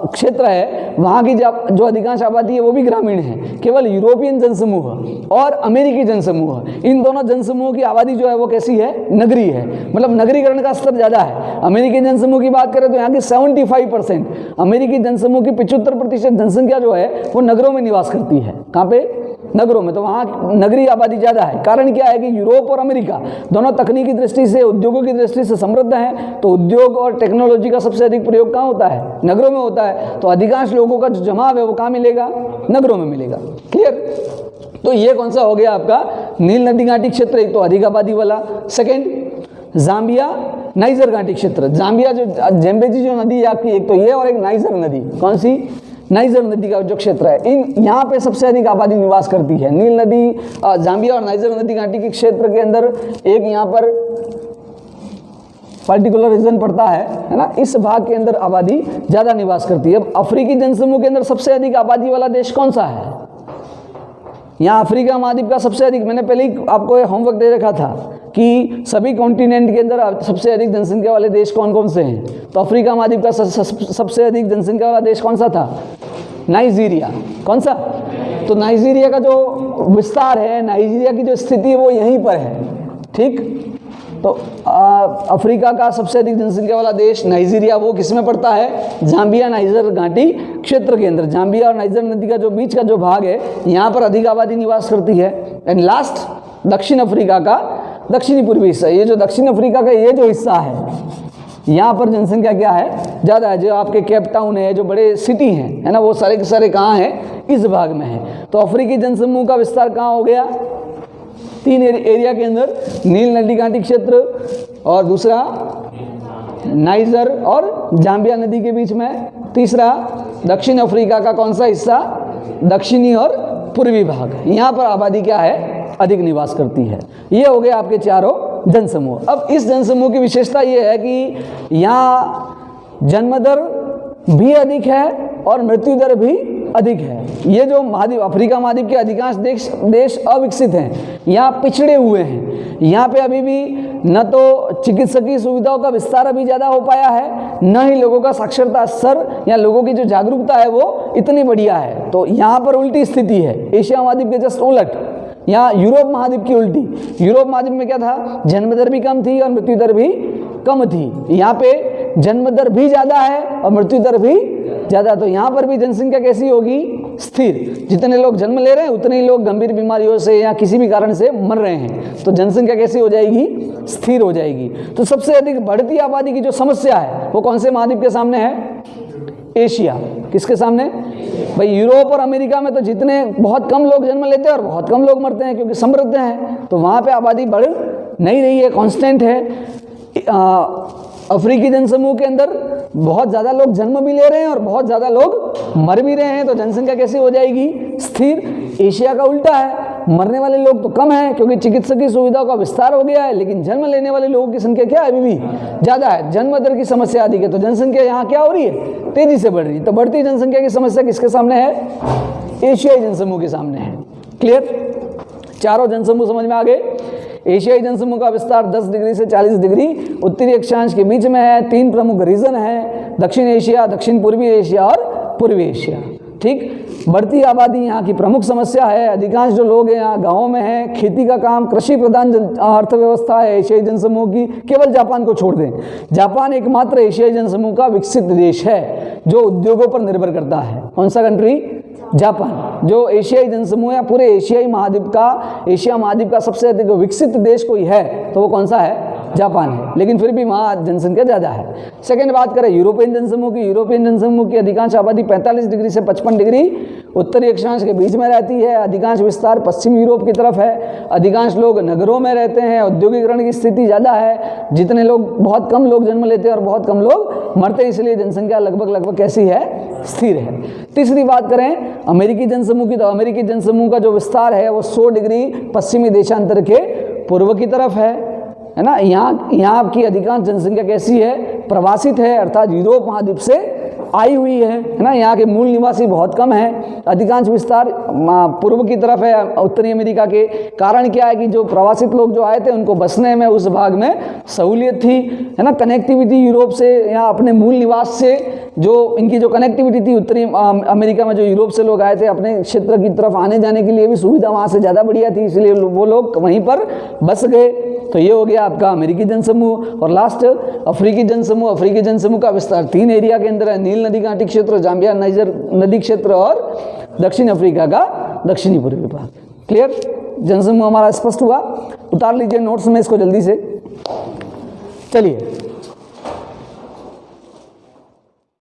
Speaker 1: क्षेत्र है वहाँ की जो अधिकांश आबादी है वो भी ग्रामीण है। केवल यूरोपियन जनसमूह और अमेरिकी जनसमूह, इन दोनों जनसमूह की आबादी जो है वो कैसी है, नगरीय है, मतलब नगरीकरण का स्तर ज़्यादा है। अमेरिकी जनसमूह की बात करें तो यहाँ की 75%, अमेरिकी जनसमूह की 75% जनसंख्या जो है वो नगरों में निवास करती है। कहाँ पे? नगरों में। तो वहाँ नगरीय आबादी ज़्यादा है। कारण क्या है कि यूरोप और अमेरिका दोनों तकनीकी दृष्टि से, उद्योगों की दृष्टि से समृद्ध हैं, तो उद्योग और टेक्नोलॉजी का सबसे अधिक प्रयोग कहाँ होता है? नगरों में होता है। तो अधिकांश लोगों का जो जमाव है वो कहाँ मिलेगा? नगरों में मिलेगा। क्लियर? तो ये कौन सा हो गया आपका? नील नदी घाटी क्षेत्र, एक तो अधिक आबादी वाला। सेकेंड जाम्बिया नाइजर घाटी क्षेत्र। जाम्बिया जो जेम्बेजी जो नदी है आपकी, एक तो ये और एक नाइजर नदी। कौन सी? नाइजर नदी का जो क्षेत्र है, यहाँ पे सबसे अधिक आबादी निवास करती है। नील नदी, जाम्बिया और नाइजर नदी घाटी के क्षेत्र के अंदर एक यहाँ पर पर्टिकुलर रीजन पड़ता है ना, इस भाग के अंदर आबादी ज़्यादा निवास करती है। अब अफ्रीकी जनसमूह के अंदर सबसे अधिक आबादी वाला देश कौन सा है? यहाँ अफ्रीका महाद्वीप का सबसे अधिक, मैंने पहले ही आपको होमवर्क दे रखा था कि सभी कॉन्टिनेंट के अंदर सबसे अधिक जनसंख्या वाले देश कौन कौन से हैं। तो अफ्रीका महाद्वीप का सबसे अधिक जनसंख्या वाला देश कौन सा था? नाइजीरिया। कौन सा? तो नाइजीरिया का जो विस्तार है, नाइजीरिया की जो स्थिति है वो यहीं पर है। ठीक, तो अफ्रीका का सबसे अधिक जनसंख्या वाला देश नाइजीरिया, वो किस में पड़ता है? जाम्बिया नाइजर घाटी क्षेत्र के अंदर। जाम्बिया और नाइजर नदी का जो बीच का जो भाग है, यहाँ पर अधिक आबादी निवास करती है। एंड लास्ट दक्षिण अफ्रीका का दक्षिणी पूर्वी हिस्सा। ये जो दक्षिण अफ्रीका का ये जो हिस्सा है, यहाँ पर जनसंख्या क्या है? ज़्यादा है। जो आपके केप टाउन है, जो बड़े सिटी हैं, है ना, वो सारे के सारे कहाँ हैं? इस भाग में है। तो अफ्रीकी जनसमूह का विस्तार कहाँ हो गया? 3 एरिया के अंदर, नील नदी घाटी क्षेत्र और दूसरा नाइजर और जाम्बिया नदी के बीच में, तीसरा दक्षिण अफ्रीका का कौन सा हिस्सा? दक्षिणी और पूर्वी भाग। यहाँ पर आबादी क्या है? अधिक निवास करती है। ये हो गए आपके चारों जनसमूह। अब इस जनसमूह की विशेषता ये है कि यहाँ जन्म दर भी अधिक है और मृत्यु दर भी अधिक है। ये जो महाद्वीप, अफ्रीका महाद्वीप के अधिकांश देश अविकसित हैं, यहाँ पिछड़े हुए हैं। यहाँ पे अभी भी न तो चिकित्सकीय सुविधाओं का विस्तार अभी ज़्यादा हो पाया है, न ही लोगों का साक्षरता स्तर या लोगों की जो जागरूकता है वो इतनी बढ़िया है। तो यहाँ पर उल्टी स्थिति है, एशिया महाद्वीप के जस्ट उलट। यहाँ यूरोप महाद्वीप की उल्टी। यूरोप महाद्वीप में क्या था? जन्म दर भी कम थी और मृत्यु दर भी कम थी। यहाँ पे जन्म दर भी ज़्यादा है और मृत्यु दर भी ज़्यादा। तो यहाँ पर भी जनसंख्या कैसी होगी? स्थिर। जितने लोग जन्म ले रहे हैं उतने ही लोग गंभीर बीमारियों से या किसी भी कारण से मर रहे हैं। तो जनसंख्या कैसी हो जाएगी? स्थिर हो जाएगी। तो सबसे अधिक बढ़ती आबादी की जो समस्या है वो कौन से महाद्वीप के सामने है? एशिया। किसके सामने? भाई यूरोप और अमेरिका में तो जितने बहुत कम लोग जन्म लेते हैं और बहुत कम लोग मरते हैं क्योंकि समृद्ध हैं, तो वहाँ पे आबादी बढ़ नहीं रही है, कांस्टेंट है। अफ्रीकी जनसमूह के अंदर बहुत ज़्यादा लोग जन्म भी ले रहे हैं और बहुत ज़्यादा लोग मर भी रहे हैं, तो जनसंख्या कैसी हो जाएगी? स्थिर। एशिया का उल्टा है, मरने वाले लोग तो कम हैं क्योंकि चिकित्सकीय सुविधाओं का विस्तार हो गया है, लेकिन जन्म लेने वाले लोगों की संख्या क्या है? अभी भी ज़्यादा है। जन्म दर की समस्या अधिक है, तो जनसंख्या यहाँ क्या हो रही है? तेजी से बढ़ रही है। तो बढ़ती जनसंख्या की समस्या किसके सामने है? एशियाई जनसमूह के सामने है। क्लियर? चारों जनसमूह समझ में आ गए। एशियाई जनसमूह का विस्तार 10 डिग्री से 40 डिग्री उत्तरी अक्षांश के बीच में है। 3 प्रमुख रीजन है, दक्षिण एशिया, दक्षिण पूर्वी एशिया और पूर्वी एशिया। ठीक, बढ़ती आबादी यहाँ की प्रमुख समस्या है। अधिकांश जो लोग हैं यहाँ गाँवों में हैं, खेती का काम, कृषि प्रधान अर्थव्यवस्था है एशियाई जनसमूह की। केवल जापान को छोड़ दें, जापान एकमात्र एशियाई जनसमूह का विकसित देश है जो उद्योगों पर निर्भर करता है। कौन सा कंट्री? जापान। जो एशियाई जनसमूह या पूरे एशियाई महाद्वीप का, एशिया महाद्वीप का सबसे अधिक विकसित देश कोई है तो वो कौन सा है? जापान है। लेकिन फिर भी वहाँ जनसंख्या ज़्यादा है। सेकेंड बात करें यूरोपियन जनसमूह की, यूरोपियन जनसमूह की अधिकांश आबादी 45 डिग्री से 55 डिग्री उत्तरी अक्षांश के बीच में रहती है। अधिकांश विस्तार पश्चिम यूरोप की तरफ है। अधिकांश लोग नगरों में रहते हैं। औद्योगिकरण की स्थिति ज़्यादा है। जितने लोग, बहुत कम लोग जन्म लेते हैं और बहुत कम लोग मरते हैं, इसलिए जनसंख्या लगभग कैसी है? स्थिर है। तीसरी बात करें अमेरिकी जनसमूह की, तो अमेरिकी जनसमूह का जो विस्तार है वो 100 डिग्री पश्चिमी देशांतर के पूर्व की तरफ है ना। यहाँ आपकी अधिकांश जनसंख्या कैसी है? प्रवासित है, अर्थात यूरोप महाद्वीप से आई हुई है ना। यहाँ के मूल निवासी बहुत कम हैं, अधिकांश विस्तार पूर्व की तरफ है उत्तरी अमेरिका के। कारण क्या है कि जो प्रवासित लोग जो आए थे उनको बसने में उस भाग में सहूलियत थी, है ना। कनेक्टिविटी यूरोप से, यहाँ अपने मूल निवास से जो इनकी जो कनेक्टिविटी थी उत्तरी अमेरिका में, जो यूरोप से लोग आए थे अपने क्षेत्र की तरफ आने जाने के लिए भी सुविधा वहाँ से ज़्यादा बढ़िया थी, इसलिए वो लोग वहीं पर बस गए। तो ये हो गया आपका अमेरिकी जनसमूह। और लास्ट अफ्रीकी जनसमूह। अफ्रीकी जनसमूह का विस्तार 3 एरिया के अंदर है, नील नदी घाटी क्षेत्र, जाम्बिया नाइजर नदी क्षेत्र और दक्षिण अफ्रीका का दक्षिणी पूर्वी भाग। क्लियर? जनसमूह हमारा स्पष्ट हुआ। उतार लीजिए नोट्स में इसको जल्दी से। चलिए